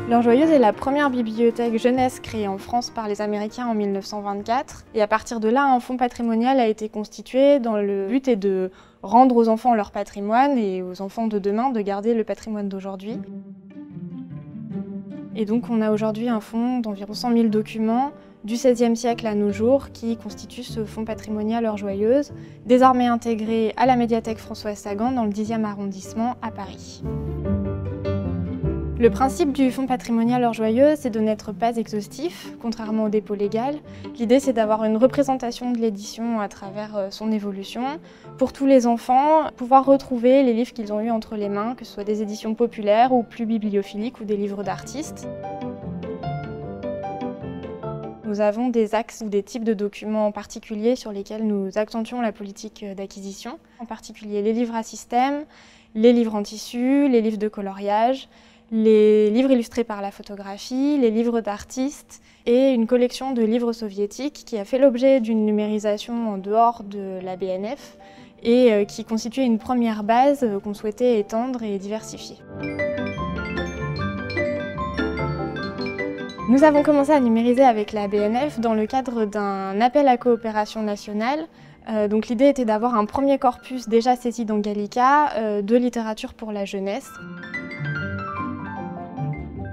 L'Heure Joyeuse est la première bibliothèque jeunesse créée en France par les Américains en 1924. Et à partir de là, un fonds patrimonial a été constitué dont le but est de rendre aux enfants leur patrimoine et aux enfants de demain de garder le patrimoine d'aujourd'hui. Et donc on a aujourd'hui un fonds d'environ 100 000 documents du XVIe siècle à nos jours qui constitue ce fonds patrimonial L'Heure Joyeuse, désormais intégré à la médiathèque Françoise Sagan dans le 10e arrondissement à Paris. Le principe du fonds patrimonial L'Heure Joyeuse, c'est de n'être pas exhaustif, contrairement au dépôt légal. L'idée, c'est d'avoir une représentation de l'édition à travers son évolution. Pour tous les enfants, pouvoir retrouver les livres qu'ils ont eus entre les mains, que ce soit des éditions populaires ou plus bibliophiliques ou des livres d'artistes. Nous avons des axes ou des types de documents particuliers sur lesquels nous accentuons la politique d'acquisition. En particulier les livres à système, les livres en tissu, les livres de coloriage, les livres illustrés par la photographie, les livres d'artistes et une collection de livres soviétiques qui a fait l'objet d'une numérisation en dehors de la BNF et qui constituait une première base qu'on souhaitait étendre et diversifier. Nous avons commencé à numériser avec la BNF dans le cadre d'un appel à coopération nationale. Donc l'idée était d'avoir un premier corpus déjà saisi dans Gallica de littérature pour la jeunesse.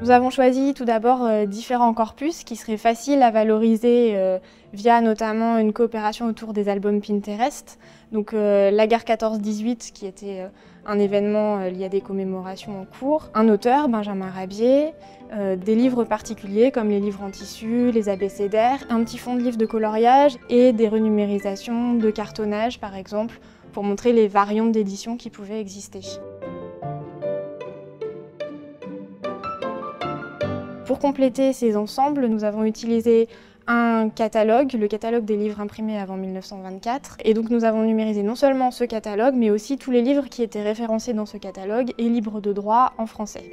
Nous avons choisi tout d'abord différents corpus qui seraient faciles à valoriser via notamment une coopération autour des albums Pinterest. Donc la guerre 14-18 qui était un événement lié à des commémorations en cours. Un auteur, Benjamin Rabier, des livres particuliers comme les livres en tissu, les abécédaires, un petit fond de livres de coloriage et des renumérisations de cartonnage par exemple pour montrer les variantes d'édition qui pouvaient exister. Pour compléter ces ensembles, nous avons utilisé un catalogue, le catalogue des livres imprimés avant 1924. Et donc nous avons numérisé non seulement ce catalogue, mais aussi tous les livres qui étaient référencés dans ce catalogue et libres de droit en français.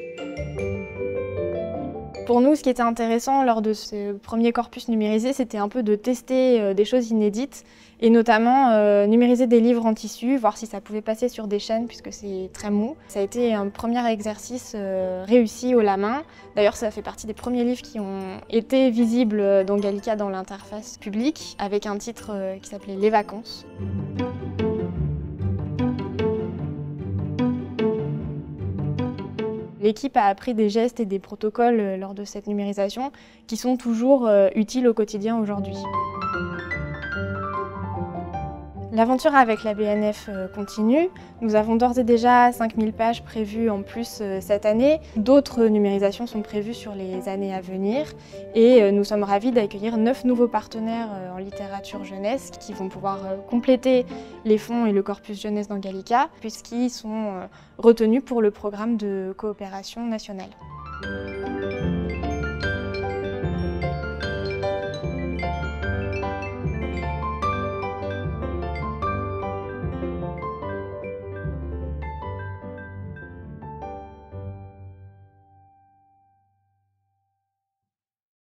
Pour nous, ce qui était intéressant lors de ce premier corpus numérisé, c'était un peu de tester des choses inédites et notamment numériser des livres en tissu, voir si ça pouvait passer sur des chaînes puisque c'est très mou. Ça a été un premier exercice réussi haut la main. D'ailleurs, ça fait partie des premiers livres qui ont été visibles dans Gallica dans l'interface publique avec un titre qui s'appelait Les Vacances. L'équipe a appris des gestes et des protocoles lors de cette numérisation qui sont toujours utiles au quotidien aujourd'hui. L'aventure avec la BNF continue. Nous avons d'ores et déjà 5000 pages prévues en plus cette année. D'autres numérisations sont prévues sur les années à venir et nous sommes ravis d'accueillir 9 nouveaux partenaires en littérature jeunesse qui vont pouvoir compléter les fonds et le corpus jeunesse dans Gallica puisqu'ils sont retenus pour le programme de coopération nationale.